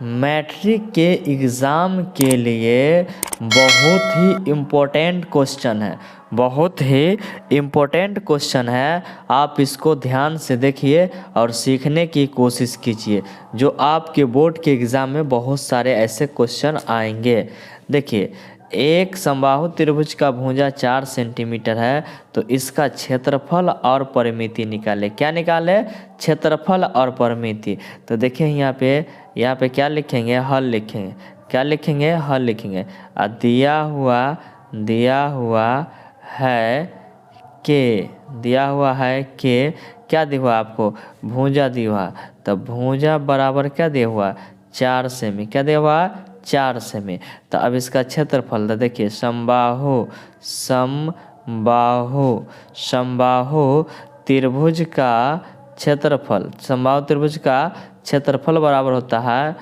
Matric के exam के लिए बहुत ही इम्पोर्टेंट क्वेश्चन है, बहुत ही इम्पोर्टेंट क्वेश्चन है। आप इसको ध्यान से देखिए और सीखने की कोशिश कीजिए, जो आपके बोर्ड के एग्ज़ाम में बहुत सारे ऐसे क्वेश्चन आएंगे। देखिए, एक समबाहु त्रिभुज का भुजा 4 सेंटीमीटर है, तो इसका क्षेत्रफल और परिमिति निकाले। क्या निकाले? क्षेत्रफल और परिमिति। तो देखिए यहाँ पे क्या लिखेंगे? हल लिखेंगे। क्या लिखेंगे? हल लिखेंगे। दिया हुआ है के, दिया हुआ है के, क्या दिया हुआ आपको? भुजा दिया हुआ। तो भुजा बराबर क्या दिया हुआ? 4 सेमी। क्या दिया हुआ? 4 सेमी। तो अब इसका क्षेत्रफल तो देखिए, समबाहु त्रिभुज का क्षेत्रफल, समबाहु त्रिभुज का क्षेत्रफल बराबर होता है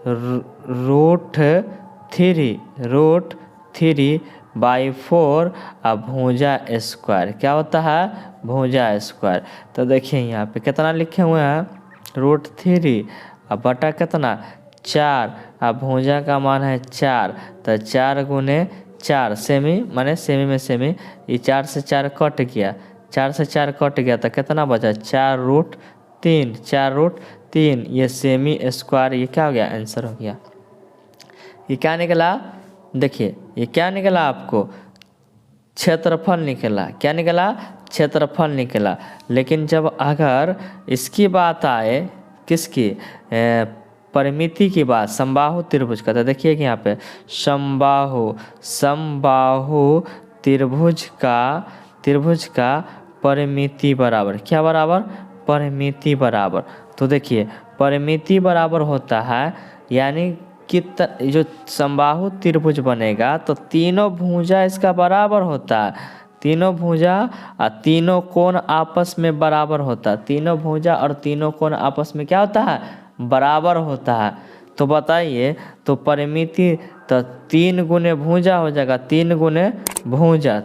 √3/4 और भुजा स्क्वायर। क्या होता है? भुजा स्क्वायर। तो देखिए यहाँ पे कितना लिखे हुए हैं? √3 और बटा कितना? 4 और भुजा का मान है 4, तो 4 गुने 4 सेमी, माने सेमी में सेमी, ये 4 से 4 कट गया, 4 से 4 कट गया तो कितना बचा? 4√3, ये सेमी स्क्वायर, ये क्या हो गया? आंसर हो गया। ये क्या निकला? देखिए ये क्या निकला आपको? क्षेत्रफल निकला। क्या निकला? क्षेत्रफल निकला। लेकिन जब अगर इसकी बात आए, किसकी? परिमिति की बात, समबाहु त्रिभुज का, तो देखिए कि यहाँ पे समबाहु त्रिभुज का परिमिति बराबर, क्या बराबर? परिमिति बराबर। तो देखिए परिमिति बराबर होता है, यानी कि जो समबाहु त्रिभुज बनेगा तो तीनों भुजा इसका बराबर होता है, तीनों भुजा और तीनों कोण आपस में बराबर होता है, तीनों भुजा और तीनों कोण आपस में क्या होता है? बराबर होता है। तो बताइए, तो परिमिति तो 3 गुने भुजा हो जाएगा, 3 गुने भुजा,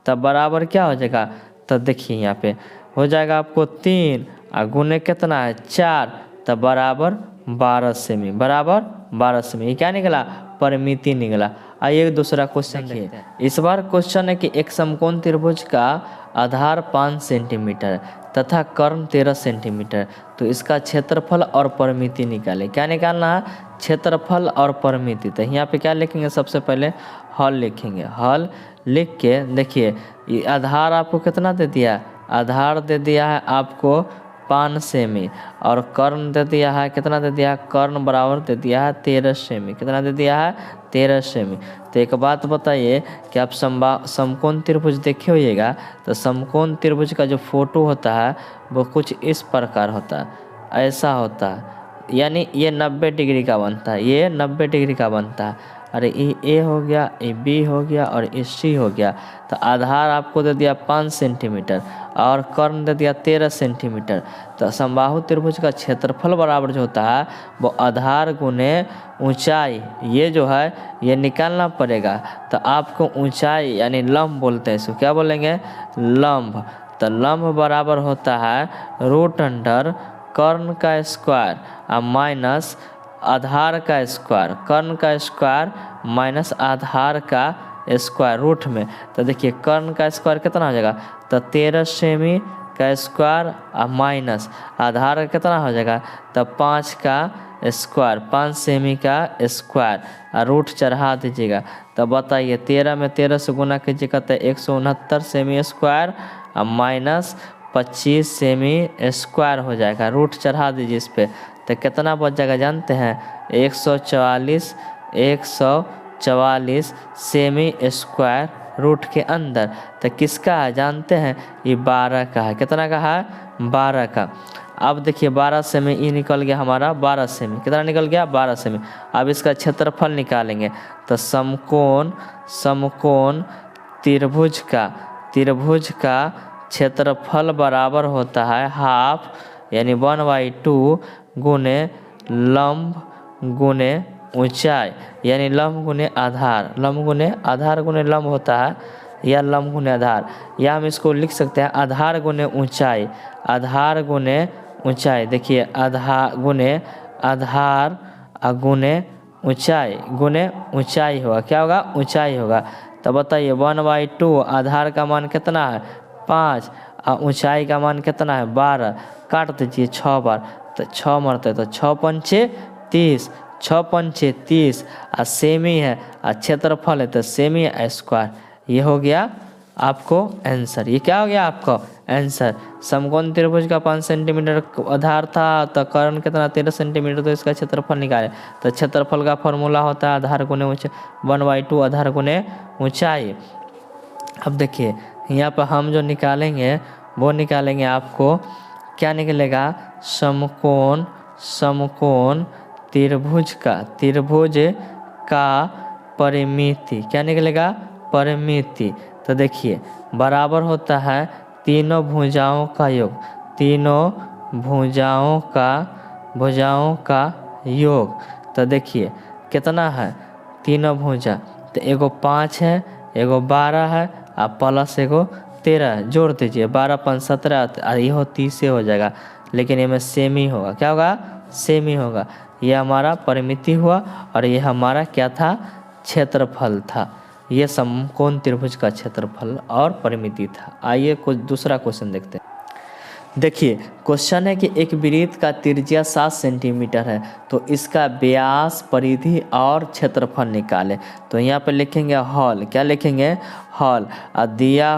तब बराबर क्या हो जाएगा? तो देखिए यहाँ पे हो जाएगा आपको 3 और गुने कितना है? 4, तब बराबर 12 सेमी, बराबर 12 सेमी। ये क्या निकला? परिमिति निकला। आइए दूसरा क्वेश्चन देखिए। इस बार क्वेश्चन है कि एक समकोण त्रिभुज का आधार 5 सेंटीमीटर तथा कर्ण 13 सेंटीमीटर, तो इसका क्षेत्रफल और परिमिति निकाले। क्या निकालना है? क्षेत्रफल और परिमिति। तो यहाँ पे क्या लिखेंगे? सबसे पहले हल लिखेंगे। हल लिख के देखिए, ये आधार आपको कितना दे दिया? आधार दे दिया है आपको 5 सेमी, और कर्ण दे दिया है, कितना दे दिया है? कर्ण बराबर दे दिया है 13 सेमी। कितना दे दिया है? 13 सेमी। तो एक बात बताइए कि आप समकोण त्रिभुज देखे होइएगा, तो समकोण त्रिभुज का जो फोटो होता है वो कुछ इस प्रकार होता है, ऐसा होता है, यानी ये 90 डिग्री का बनता है, ये 90 डिग्री का बनता है। अरे ये ए हो गया, ये बी हो गया और ये सी हो गया। तो आधार आपको दे दिया 5 सेंटीमीटर और कर्ण दे दिया 13 सेंटीमीटर। तो समबाहु त्रिभुज का क्षेत्रफल बराबर जो होता है वो आधार गुने ऊंचाई, ये जो है ये निकालना पड़ेगा। तो आपको ऊंचाई यानी लंब बोलते हैं, इसको क्या बोलेंगे? लंब। तो लंब बराबर होता है √अंडर कर्ण का स्क्वायर और माइनस आधार का स्क्वायर, कर्ण का स्क्वायर माइनस आधार का स्क्वायर रूट में। तो देखिए कर्ण का स्क्वायर कितना हो जाएगा? तो 13 सेमी का स्क्वायर और माइनस आधार कितना हो जाएगा? तो 5 का स्क्वायर, 5 सेमी का स्क्वायर और रूट चढ़ा दीजिएगा। तो बताइए 13 में 13 से गुना कीजिएगा तो 169 सेमी स्क्वायर और माइनस 25 सेमी स्क्वायर हो जाएगा। रूट चढ़ा दीजिए इस पर, तो कितना बच जाएगा जानते हैं? 144 सेमी स्क्वायर रूट के अंदर। तो किसका है जानते हैं? ये 12 का है। कितना का है? 12 का। अब देखिए 12 सेमी ये निकल गया हमारा 12 सेमी। कितना निकल गया? 12 सेमी। अब इसका क्षेत्रफल निकालेंगे। तो समकोण त्रिभुज का क्षेत्रफल बराबर होता है हाफ, यानी 1/2 गुने लंब गुने ऊंचाई, यानी लंब गुने आधार, गुने लंब होता है, या लंब गुने आधार, या हम इसको लिख सकते हैं आधार गुने ऊंचाई, आधार गुने ऊंचाई। देखिए आधार गुने आधार गुने ऊंचाई होगा। क्या होगा? ऊंचाई होगा। तो बताइए 1/2 आधार का मान कितना है? 5 और ऊंचाई का मान कितना है? 12। काट दीजिए 6 बार, तो 6 मरते तो 6 पंचे 30, 6 पंचे 30 और सेमी है और क्षेत्रफल है तो सेमी स्क्वायर। ये हो गया आपको आंसर। ये क्या हो गया आपको आंसर? समकोण त्रिभुज का 5 सेंटीमीटर आधार था तो कर्ण कितना 13 सेंटीमीटर, तो इसका क्षेत्रफल निकाले। तो क्षेत्रफल का फॉर्मूला होता है आधार गुने ऊंचाई, 1/2 आधार गुने ऊंचाई। अब देखिए यहाँ पर हम जो निकालेंगे वो निकालेंगे आपको क्या निकलेगा? समकोण त्रिभुज का परिमिति। क्या निकलेगा? परिमिति। तो देखिए बराबर होता है तीनों भुजाओं का योग, तीनों भुजाओं का योग। तो देखिए कितना है? तीनों भुजा, तो एगो 5 है, एगो 12 है और प्लस एगो 13 है। जोड़ दीजिए 12 5 17 ये हो 30 से हो जाएगा, लेकिन ये में सेमी होगा। क्या होगा? सेमी होगा। ये हमारा परिमिति हुआ और ये हमारा क्या था? क्षेत्रफल था। ये समकोण त्रिभुज का क्षेत्रफल और परिमिति था। आइए कुछ दूसरा क्वेश्चन देखते हैं। देखिए क्वेश्चन है कि एक वृत्त का त्रिज्या 7 सेंटीमीटर है, तो इसका व्यास, परिधि और क्षेत्रफल निकालें। तो यहाँ पे लिखेंगे हॉल। क्या लिखेंगे? हॉल। और दिया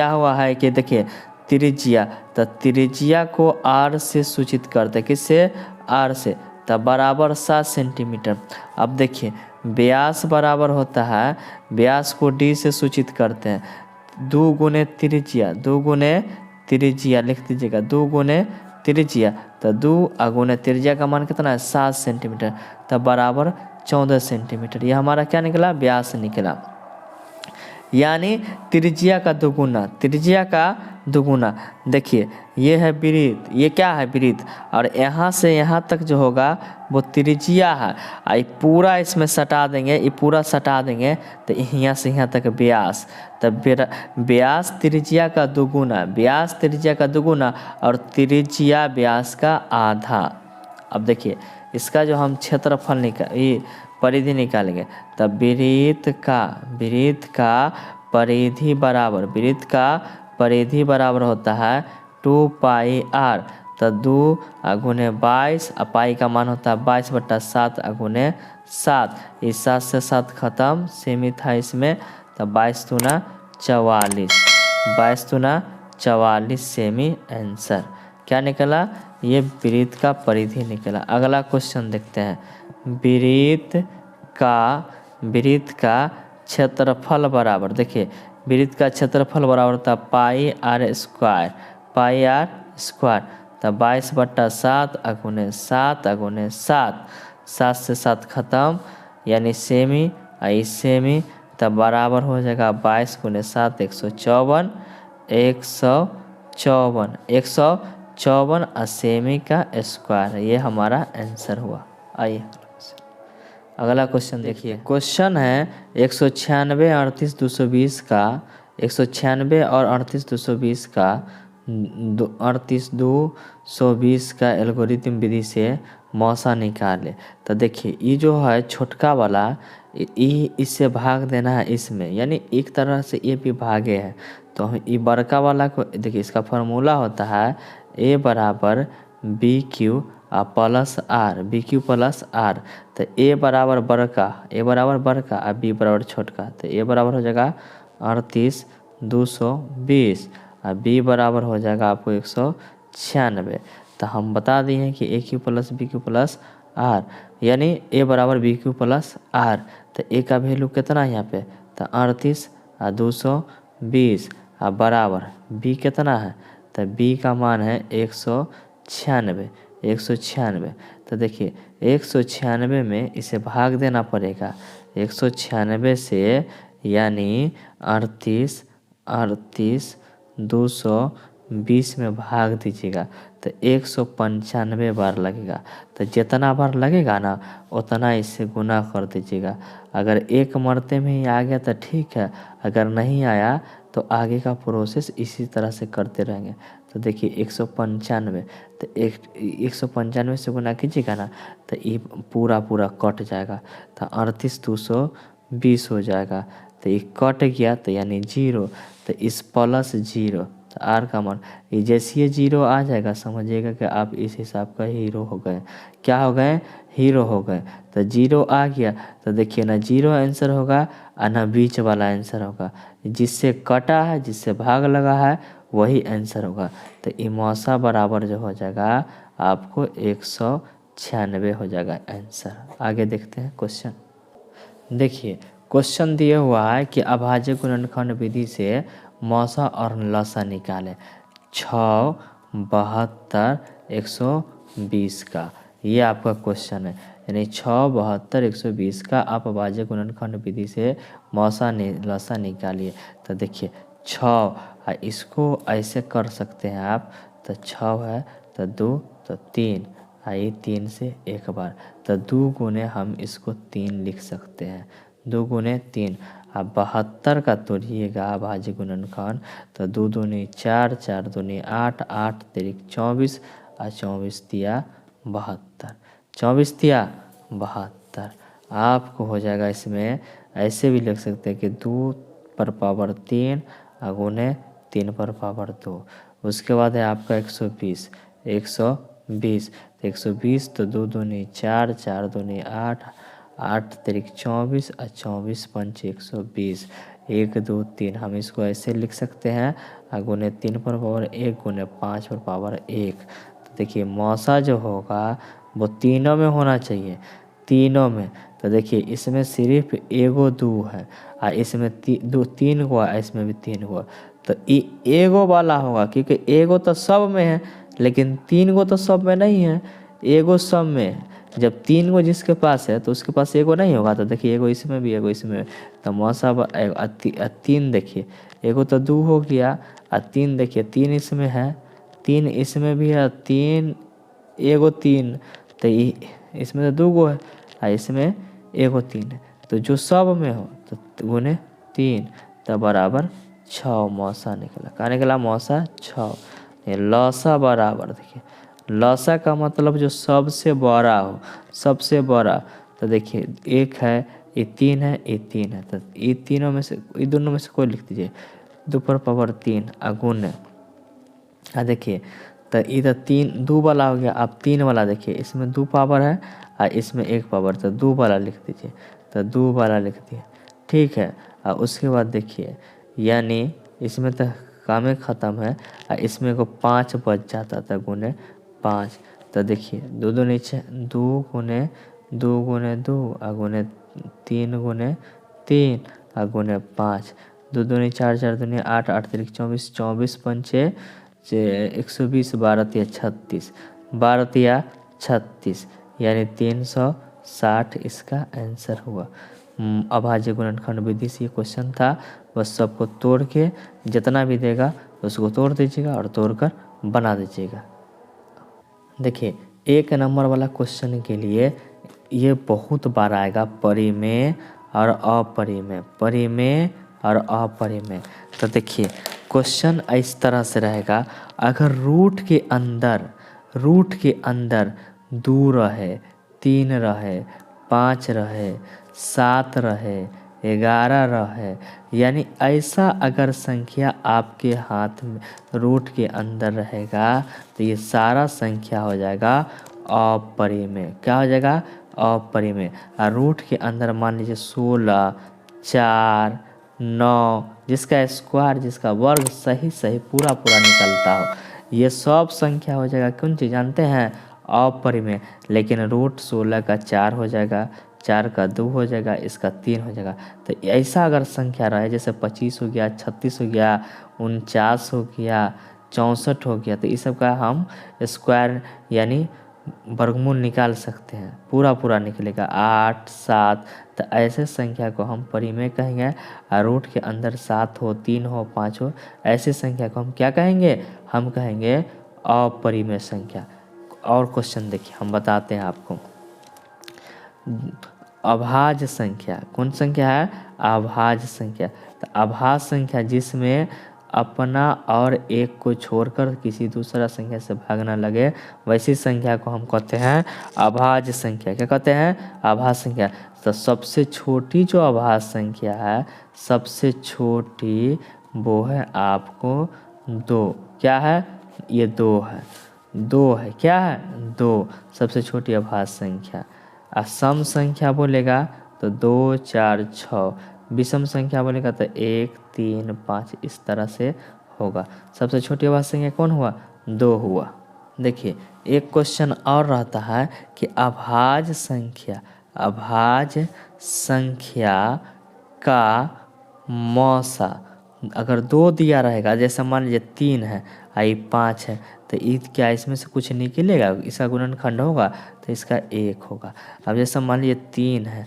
हुआ है कि देखिए त्रिज्या, तो त्रिज्या को r से सूचित करते हैं। किससे? r से। तब बराबर 7 सेंटीमीटर। अब देखिए व्यास बराबर होता है, व्यास को d से सूचित करते हैं, 2 गुने त्रिज्या, 2 गुने त्रिज्या लिख दीजिएगा, 2 गुने त्रिज्या। तो 2 गुने त्रिज्या का मान कितना है? 7 सेंटीमीटर। तब बराबर 14 सेंटीमीटर। ये हमारा क्या निकला? व्यास निकला। यानी त्रिज्या का दुगुना। देखिए ये है वृत्त, ये क्या है? वृत्त। और यहाँ से यहाँ तक जो होगा वो त्रिज्या है। और पूरा इसमें सटा देंगे, ये पूरा सटा देंगे तो यहाँ से यहाँ तक व्यास। तब व्यास त्रिज्या का दुगुना और त्रिज्या व्यास का आधा। अब देखिए इसका जो हम क्षेत्रफल ये परिधि निकालेंगे, तब वृत्त का परिधि बराबर होता है 2πr। तो 2 गुने 22 और पाई का मान होता है 22/7 गुने 7। इस 7 से 7 खत्म, सेमी था इसमें, तो 22 दूना 44 सेमी आंसर। क्या निकला? ये वृत्त का परिधि निकला। अगला क्वेश्चन देखते हैं। वृत्त का क्षेत्रफल बराबर, देखिए वृत्त का क्षेत्रफल बराबर होता है πr स्क्वायर। तो 22/7 गुने 7 गुने 7, 7 से 7 खत्म, यानी सेमी सेमी। तब बराबर हो जाएगा 22 गुने 7 154 और सेमी का स्क्वायर। ये हमारा आंसर हुआ। आइए अगला क्वेश्चन देखिए। क्वेश्चन है 196 38 220 का 196 और 38 220 का 38 220 का एल्गोरिथम विधि से मौसा निकाले। तो देखिए ये जो है छोटका वाला, इससे भाग देना है इसमें, यानी एक तरह से ये भी भागे है। तो ये बड़का वाला को देखिए, इसका फार्मूला होता है a बराबर BQ plus R, BQ plus R. तो a बराबर बड़का और b बराबर छोटका। तो a बराबर हो जाएगा 38 220 और b बराबर हो जाएगा आपको 196। तो हम बता दिए हैं कि AQ plus BQ plus R, यानी a बराबर BQ प्लस आर। तो a का वैल्यू कितना है यहाँ पे? तो 38 और 220 और बराबर b कितना है? तो b का मान है 196। तो देखिए 196 में इसे भाग देना पड़ेगा 196 से, यानी 38 220 में भाग दीजिएगा तो 195 बार लगेगा। तो जितना बार लगेगा ना उतना इससे गुना कर दीजिएगा। अगर एक मरते में ही आ गया तो ठीक है, अगर नहीं आया तो आगे का प्रोसेस इसी तरह से करते रहेंगे। तो देखिए 195, तो 195 से गुना कीजिएगा ना तो ये पूरा पूरा कट जाएगा, तो 38,220 हो जाएगा। तो ये कट गया तो यानी 0, तो इस प्लस 0, तो आर का मान ये जैसे ये 0 आ जाएगा समझिएगा कि आप इस हिसाब का हीरो हो गए। क्या हो गए? हीरो हो गए। तो 0 आ गया तो देखिए ना 0 आंसर होगा और ना बीच वाला आंसर होगा, जिससे कटा है जिससे भाग लगा है वही आंसर होगा। तो इमोसा बराबर जो हो जाएगा आपको 196 हो जाएगा आंसर। आगे देखते हैं क्वेश्चन। देखिए क्वेश्चन दिया हुआ है कि अभाज्य गुणनखंड विधि से मौसा और लसा निकालें 6, 72, 120 का। ये आपका क्वेश्चन है, यानी 6, 72, 120 का आप अभाज्य गुणनखंड विधि से मौसा लसा निकालिए। तो देखिए 6, इसको ऐसे कर सकते हैं आप, तो 6 है तो 2 तो 3, ये 3 से एक बार, तो 2 गुने हम इसको 3 लिख सकते हैं, 2 गुने 3। अब 72 का तोड़िएगा अभाज्य गुणनखंड, तो 2 दूनी 4, 4 दूनी 8, 8 तिरिक 24 और 24 तिया 72, 24 तिया 72। आपको हो जाएगा इसमें ऐसे भी लिख सकते हैं कि 2 पर पावर 3 गुने 3 पर पावर 2। उसके बाद है आपका 120, 120, 120 तो 2 दूनी 4, 4 दूनी 8, 8 तिरिक 24 और 24 पंच 120, 1 2 3। हम इसको ऐसे लिख सकते हैं गुने 3 पर पावर 1 गुने 5 पर पावर 1। तो देखिए मौसा जो होगा वो तीनों में होना चाहिए, तीनों में। तो देखिए इसमें सिर्फ एगो 2 है और इसमें 3 हुआ, इसमें भी 3 हुआ, तो एगो वाला होगा क्योंकि एगो तो सब में है लेकिन 3 गो तो सब में नहीं है, एगो सब में है। जब 3 गो जिसके पास है तो उसके पास एगो नहीं होगा, तो देखिए एगो इसमें भी एगो इसमें, तो मौसा 3 देखिए एगो तो 2 हो गया और 3 देखिए 3 इसमें है, 3 इसमें भी है, 3 एगो 3, तो इसमें तो 2 गो है और इसमें एगो 3 है, तो जो सब में हो तो गुने 3 तो बराबर 6 मौसा निकला। कहाँ निकला? मौसा 6। लौसा बराबर देखिए लौसा का मतलब जो सबसे बड़ा हो, सबसे बड़ा, तो देखिए 1 है, ये 3 है, ये 3 है, तो ये तीनों में से ये दोनों में से कोई लिख दीजिए, 2 पर पावर 3 गुने, देखिए तो इधर 3 2 वाला हो गया। अब 3 वाला देखिए इसमें 2 पावर है और इसमें 1 पावर, तो 2 वाला लिख दीजिए, तो 2 वाला लिख दिए, ठीक है। और उसके बाद देखिए यानी इसमें तो काम ख़त्म है और इसमें को 5 बच जाता था गुने 5, तो देखिए 2 2 नीचे 2 गुने 2 गुने 2 गुने 3 गुने 3 गुने 5, 2 दूनी 4, 4 दूनी 8, 8 तिरिक 24, 24 पंचे 120, 12 तिया 36, 12 तिया 36 यानी 360 इसका आंसर हुआ। अभाज्य गुणनखंड विधि से ये क्वेश्चन था, बस सबको तोड़ के जितना भी देगा उसको तोड़ दीजिएगा और तोड़कर बना दीजिएगा। देखिए 1 नंबर वाला क्वेश्चन के लिए ये बहुत बार आएगा, परिमेय और अपरिमेय, परिमेय और अपरिमेय। तो देखिए क्वेश्चन इस तरह से रहेगा, अगर रूट के अंदर 2 रहे, 3 रहे, 5 रहे, 7 रहे, 11 रहे, यानी ऐसा अगर संख्या आपके हाथ में रूट के अंदर रहेगा तो ये सारा संख्या हो जाएगा अपरिमेय। क्या हो जाएगा? अपरिमेय। और रूट के अंदर मान लीजिए 16, 4, 9, जिसका स्क्वायर जिसका वर्ग सही पूरा निकलता हो, ये सब संख्या हो जाएगा कौन चीज़ जानते हैं? अपरिमेय। लेकिन रूट 16 का 4 हो जाएगा, 4 का 2 हो जाएगा, इसका 3 हो जाएगा। तो ऐसा अगर संख्या रहे जैसे 25 हो गया, 36 हो गया, 49 हो गया, 64 हो गया, तो इस सब का हम स्क्वायर यानी वर्गमूल निकाल सकते हैं, पूरा निकलेगा 8, 7। तो ऐसे संख्या को हम परिमेय कहेंगे। और रूट के अंदर 7 हो, 3 हो, 5 हो, ऐसे संख्या को हम क्या कहेंगे? हम कहेंगे अपरिमेय संख्या। और क्वेश्चन देखिए हम बताते हैं आपको। अभाज्य संख्या कौन संख्या है? अभाज्य संख्या। तो अभाज्य संख्या जिसमें अपना और एक को छोड़कर किसी दूसरा संख्या से भागना लगे, वैसी संख्या को हम कहते हैं अभाज्य संख्या। क्या कहते हैं? अभाज्य संख्या। तो सबसे छोटी जो अभाज्य संख्या है, सबसे छोटी वो है आपको 2। क्या है? ये 2 है, 2 है। क्या है? 2 सबसे छोटी अभाज्य संख्या। सम संख्या बोलेगा तो 2 4 6, विषम संख्या बोलेगा तो 1 3 5, इस तरह से होगा। सबसे छोटी अभाज्य संख्या कौन हुआ? 2 हुआ। देखिए एक क्वेश्चन और रहता है कि अभाज्य संख्या का मौसा अगर 2 दिया रहेगा, जैसे मान लीजिए 3 है आई 5 है, तो क्या इसमें से कुछ निकलेगा? इसका गुणनखंड होगा तो इसका 1 होगा। अब जैसे मान लीजिए 3 है,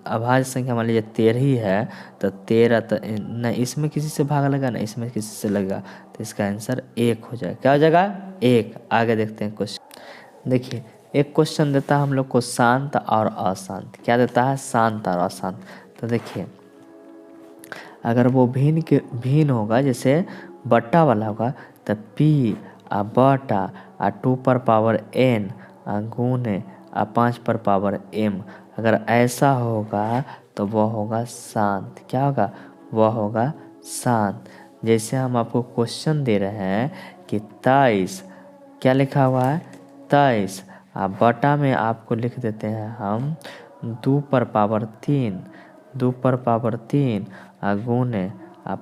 अभाज्य संख्या मान लीजिए 13 ही है, तो 13 तो न इसमें किसी से भाग लगा, न इसमें किसी से लगेगा, तो इसका आंसर 1 हो जाएगा। क्या हो जाएगा? 1। आगे देखते हैं क्वेश्चन। देखिए एक क्वेश्चन देता है हम लोग को शांत और अशांत। क्या देता है? शांत और अशांत। तो देखिए अगर वो भिन्न होगा, जैसे बट्टा वाला होगा, तो p बटा 2 पर पावर n गुने 5 पर पावर m, अगर ऐसा होगा तो वह होगा शांत। क्या होगा? वह होगा शांत। जैसे हम आपको क्वेश्चन दे रहे हैं कि 23, क्या लिखा हुआ है? 23, बटा में आपको लिख देते हैं हम 2 पर पावर 3, 2 पर पावर 3 गुने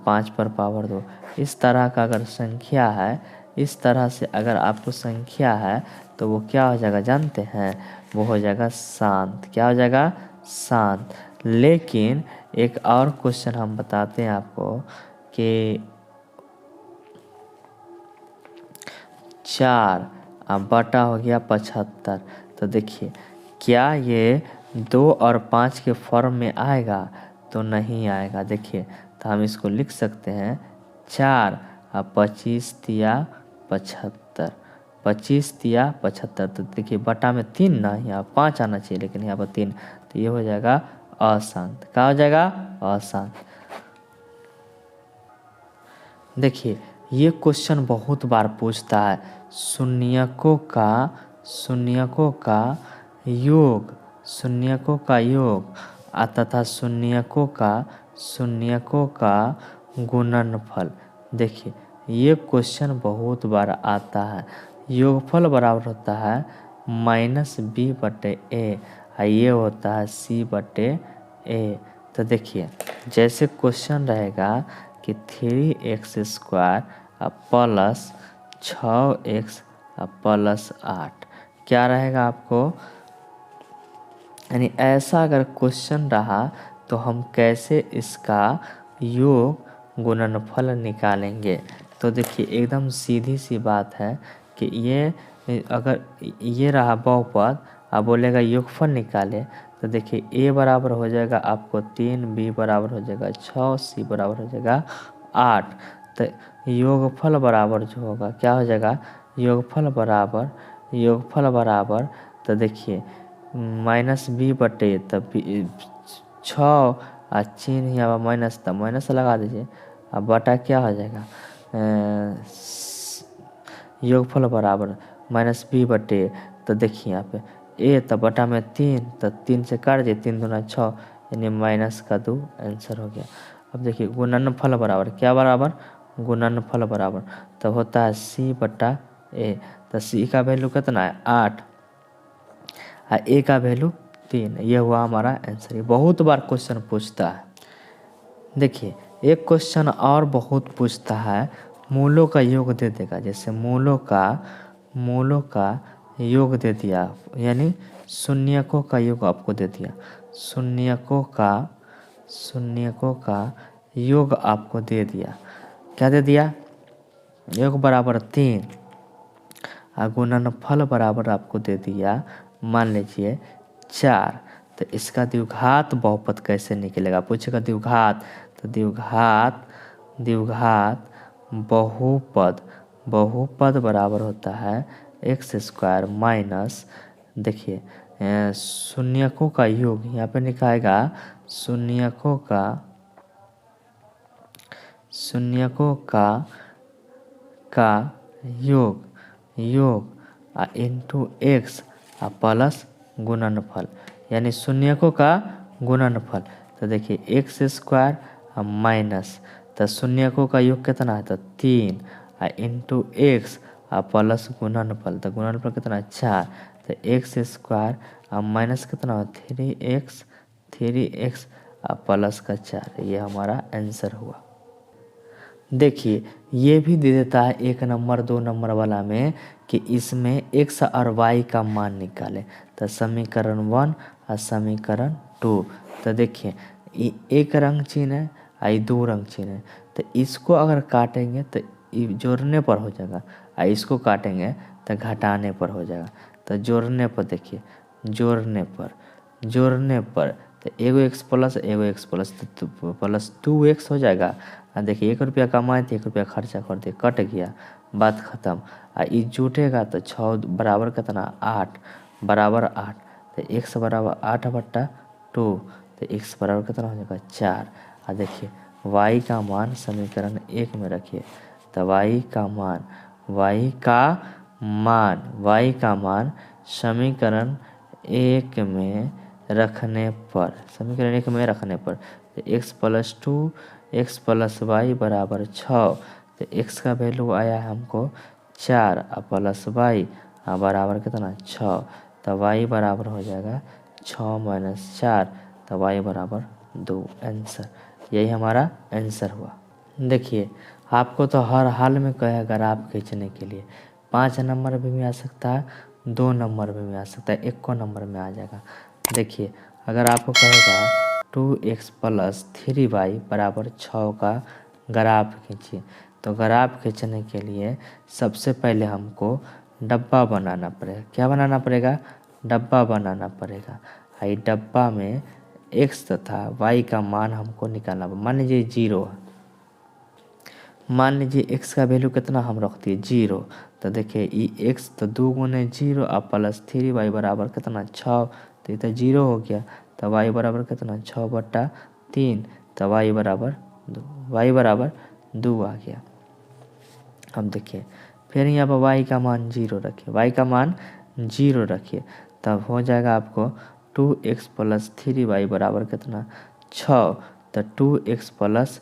5 पर पावर 2। इस तरह का अगर संख्या है, इस तरह से अगर आपको संख्या है, तो वो क्या हो जाएगा जानते हैं? वो हो जाएगा शांत। क्या हो जाएगा? शांत। लेकिन एक और क्वेश्चन हम बताते हैं आपको कि 4 बटा हो गया 75। तो देखिए क्या ये 2 और 5 के फॉर्म में आएगा? तो नहीं आएगा। देखिए तो हम इसको लिख सकते हैं 4 और 25 तिया 75, 25 तिया 75। तो देखिए बटा में 3 ना, यहाँ 5 आना चाहिए, लेकिन यहाँ पर 3, तो ये हो जाएगा अशांत। क्या हो जाएगा? अशांत। देखिए ये क्वेश्चन बहुत बार पूछता है, शून्यकों का योग तथा शून्यकों का गुणनफल। देखिए ये क्वेश्चन बहुत बार आता है। योगफल बराबर होता है -b/a, ये होता है c/a। तो देखिए जैसे क्वेश्चन रहेगा कि 3x² प्लस 6x प्लस 8, क्या रहेगा आपको? यानी ऐसा अगर क्वेश्चन रहा तो हम कैसे इसका योग गुणनफल निकालेंगे? तो देखिए एकदम सीधी सी बात है कि ये अगर ये रहा बहुपद, अब बोलेगा योगफल निकाले, तो देखिए a बराबर हो जाएगा आपको 3, b बराबर हो जाएगा 6, c बराबर हो जाएगा 8। तो योगफल बराबर जो होगा क्या हो जाएगा? योगफल बराबर तो देखिए -b/, तब 6 चिन्ह यहाँ माइनस, तब माइनस लगा दीजिए। अब बटा क्या हो जाएगा? योगफल बराबर -b/, तो देखिए यहाँ पे a, तो बटा में 3, तो 3 से काट दिए, 3 दूना 6, यानी -2 आंसर हो गया। अब देखिए गुणनफल बराबर क्या बराबर? गुणनफल बराबर तब होता है c/a। तो c का वैल्यू कितना है? 8, a का वैल्यू 3। ये हुआ हमारा आंसर। ये बहुत बार क्वेश्चन पूछता है। देखिए एक क्वेश्चन और बहुत पूछता है, मूलों का योग दे देगा। जैसे मूलों का योग दे दिया, यानी शून्यकों का योग आपको दे दिया। शून्यकों का योग आपको दे दिया। क्या दे दिया? योग बराबर 3, गुणनफल बराबर आपको दे दिया मान लीजिए 4। तो इसका द्विघात बहुपद कैसे निकलेगा? पूछेगा द्विघात, तो द्विघात बहुपद बराबर होता है x² माइनस, देखिए शून्यकों का योग यहाँ पे लिखाएगा, शून्यकों शून्यकों का योग इंटू एक्स प्लस गुणनफल, यानी शून्यकों का गुणनफल। तो देखिए एक्स स्क्वायर माइनस, तो शून्यकों का योग कितना है तो 3 इंटू एक्स प्लस गुणनफल, तो गुणनफल कितना 4, तो एक्स स्क्वायर माइनस कितना हो 3x प्लस का 4, ये हमारा आंसर हुआ। देखिए ये भी दे देता है 1 नंबर 2 नंबर वाला में कि इसमें x और y का मान निकालें। तो समीकरण 1 और समीकरण 2, तो देखिए ये एक रंग चिन्ह है और 2 रंग चिन्ह है, तो इसको अगर काटेंगे तो ये जोड़ने पर हो जाएगा और इसको काटेंगे तो घटाने पर हो जाएगा। तो जोड़ने पर देखिए, जोड़ने पर तो एगो एक्स प्लस तो प्लस 2x हो जाएगा। देखिए 1 रुपया कमाए थे 1 रुपया खर्चा कर दिए, कट गया, बात खत्म। ये जुटेगा तो 6 बराबर कितना 8 बराबर 8, तो x बराबर 8/2, तो x बराबर कितना हो जाएगा 4। देखिए y का मान समीकरण 1 में रखिए, तो y का मान समीकरण 1 में रखने पर, तो x plus 2 x plus y बराबर 6, तो x का वैल्यू आया हमको 4 प्लस वाई बराबर कितना 6, तो y बराबर हो जाएगा 6 माइनस 4, तो y बराबर 2, आंसर, यही हमारा आंसर हुआ। देखिए आपको तो हर हाल में कहेगा ग्राफ खींचने के लिए, 5 नंबर में भी आ सकता है, 2 नंबर में भी आ सकता है, 1 नंबर में आ जाएगा। देखिए अगर आपको कहेगा 2x प्लस 3y बराबर 6 का ग्राफ खींचिए, तो ग्राफ खींचने के लिए सबसे पहले हमको डब्बा बनाना पड़ेगा। क्या बनाना पड़ेगा? डब्बा बनाना पड़ेगा। ये डब्बा में x तथा y का मान हमको निकालना। मान लीजिए 0 है, मान लीजिए x का वैल्यू कितना हम रख दिए 0, तो देखिए ये x तो 2 गुने 0 प्लस 3y बराबर कितना 6, तो ये तो 0 हो गया, तो y बराबर कितना 6/3, तो y बराबर 2 आ गया। अब देखिए फिर यहाँ पर y का मान 0 रखिए, y का मान 0 रखिए, तब हो जाएगा आपको 2x प्लस 3y बराबर कितना 6, तो 2x प्लस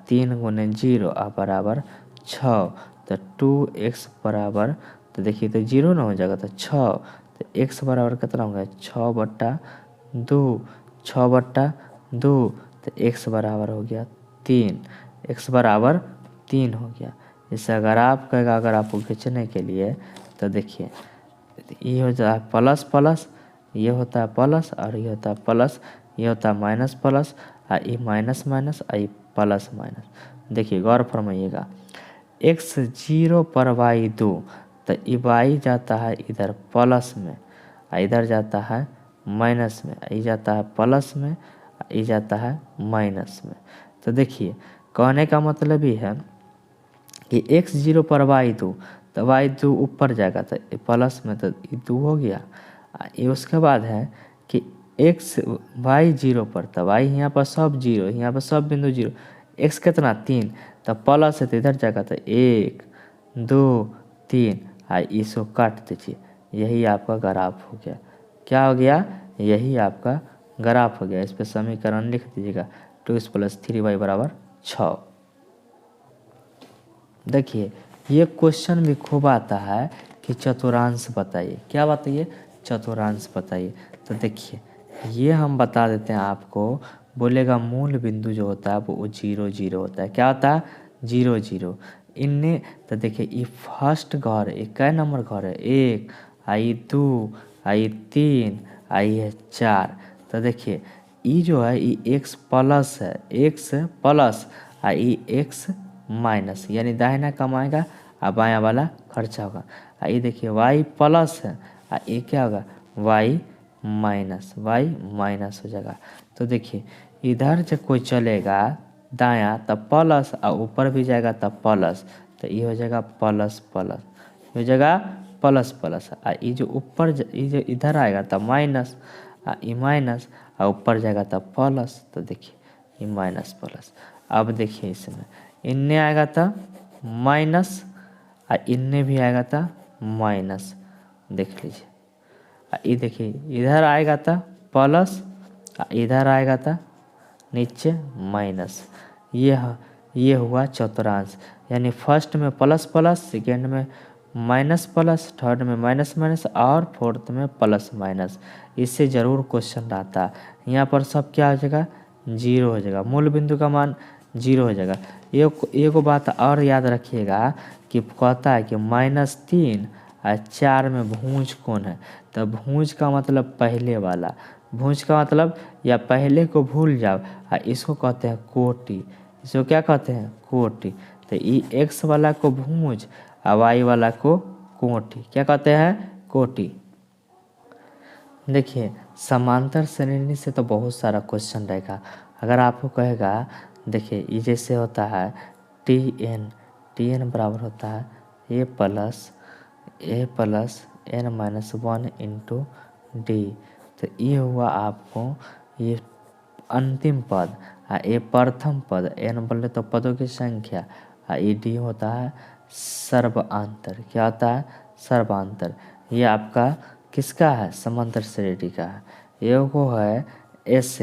3 गुने 0 बराबर 6, तो 2x बराबर, तो देखिए तो 0 ना हो जाएगा तो 6, तो x बराबर कितना होगा 6/2, तो x बराबर हो गया 3, x बराबर 3 हो गया। इससे अगर आप कहेगा अगर आपको खींचने के लिए, तो देखिए ये हो जाए प्लस प्लस, ये होता है प्लस और ये होता है प्लस, ये होता है माइनस प्लस, ये माइनस माइनस, ये प्लस माइनस। देखिए गौर फरमाइएगा, x 0 पर y 2, तो ये y जाता है इधर प्लस में, इधर जाता है माइनस में, ये जाता है प्लस में, ये जाता है माइनस में। तो देखिए कहने का मतलब ये है कि x 0 पर y 2, तो y 2 ऊपर जाएगा तो ये प्लस में, तो ये 2 हो गया। ये उसके बाद है कि x y 0 पर, तो y यहाँ पर सब 0, यहाँ पर सब बिंदु 0, x कितना 3, तो प्लस है तो इधर जाएगा तो 1 2 3, इसको काट दीजिए, यही आपका ग्राफ हो गया। क्या हो गया? यही आपका ग्राफ हो गया। इस पर समीकरण लिख दीजिएगा 2x प्लस 3y बराबर 6। देखिए ये क्वेश्चन भी खूब आता है कि चतुर्थांश बताइए। क्या बताइए? चतुर्थांश बताइए। तो देखिए ये हम बता देते हैं आपको, बोलेगा मूल बिंदु जो होता है वो 0 0 होता है। क्या होता है? 0 0। इनने तो देखिए ये फर्स्ट घर है, कै नंबर घर है 1, आई 2, आई 3, आई है 4। तो देखिए ये जो है ये x प्लस है, x प्लस ये x माइनस, यानी दाहिना कमाएगा और बायां वाला खर्चा होगा। ये देखिए y प्लस है, ये क्या होगा y माइनस हो जाएगा। तो देखिए इधर जब कोई चलेगा दायां तब प्लस और ऊपर भी जाएगा तब प्लस, तो ये हो जाएगा प्लस प्लस, हो जाएगा प्लस प्लस। ये जो ऊपर ये जो इधर आएगा तब माइनस, ये माइनस और ऊपर जाएगा तब प्लस, तो देखिए ये माइनस प्लस। अब देखिए इसमें इन्ने आएगा था माइनस और इन्ने भी आएगा था माइनस। देख लीजिए ये देखिए इधर आएगा था प्लस इधर आएगा था नीचे माइनस। ये हुआ चतुर्थांश, यानी फर्स्ट में प्लस प्लस, सेकेंड में माइनस प्लस, थर्ड में माइनस माइनस और फोर्थ में प्लस माइनस। इससे ज़रूर क्वेश्चन आता है। यहाँ पर सब क्या हो जाएगा, जीरो हो जाएगा, मूल बिंदु का मान जीरो हो जाएगा। एक बात और याद रखिएगा कि कहता है कि -3 और 4 में भुज कोण है, तो भुज का मतलब पहले वाला, भुज का मतलब या पहले को भूल जाओ और इसको कहते हैं कोटि। इसको क्या कहते हैं, कोटि। तो ये एक्स वाला को भुज और वाई वाला को कोटि, क्या कहते हैं, कोटि। देखिए समांतर श्रेणी से तो बहुत सारा क्वेश्चन रहेगा। अगर आपको कहेगा, देखिए ये जैसे होता है टी एन बराबर होता है ए प्लस n-1 इंटू डी। तो ये हुआ आपको ये अंतिम पद, ये प्रथम पद, n बोले तो पदों की संख्या, ये डी होता है सर्वांतर। क्या होता है, सर्वांतर। ये आपका किसका है, समांतर श्रेणी का है। एगो है एस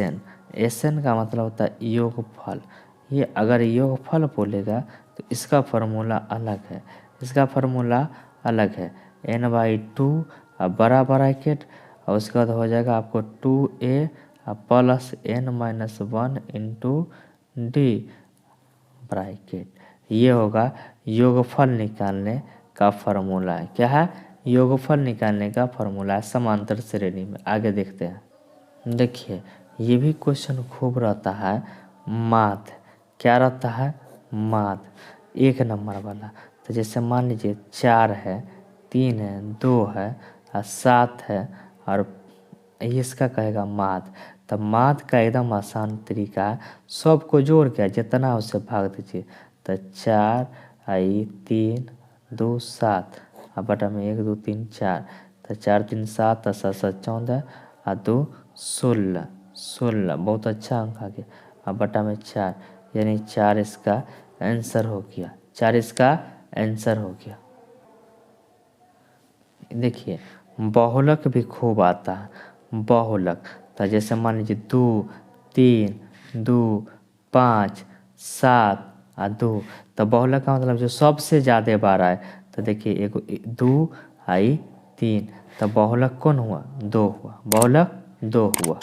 एन का मतलब होता है योगफल। ये अगर योगफल बोलेगा तो इसका फार्मूला अलग है, इसका फार्मूला अलग है, n/2 बड़ा ब्रैकेट और उसके बाद हो जाएगा आपको 2a plus n-1 into D bracket. ये होगा योगफल निकालने का फार्मूला है। क्या है, योगफल निकालने का फार्मूला है समांतर श्रेणी में। आगे देखते हैं। देखिए ये भी क्वेश्चन खूब रहता है, माथ। क्या रहता है, माथ 1 नंबर वाला। तो जैसे मान लीजिए 4 है, 3 है, 2 है और 7 है और इसका कहेगा माथ। तो माथ का एकदम आसान तरीका है, सबको जोड़ के जितना उसे भाग दीजिए। तो 4 आई 3 2 7 और बटा में 1 2 3 4। तो 4 3 7 और 7 7 14 और 2 16। बहुत अच्छा अंक आ गया। और बटा में 4, यानी 4 इसका आंसर हो गया, 4 इसका आंसर हो गया। देखिए बहुलक भी खूब आता है, बहुलक। तो जैसे मान लीजिए 2 3 2 5 7 और 2। तो बहुलक का मतलब जो सबसे ज़्यादा बार आए। तो देखिए एक 2 आई 3, तो बहुलक कौन हुआ, 2 हुआ, बहुलक 2 हुआ।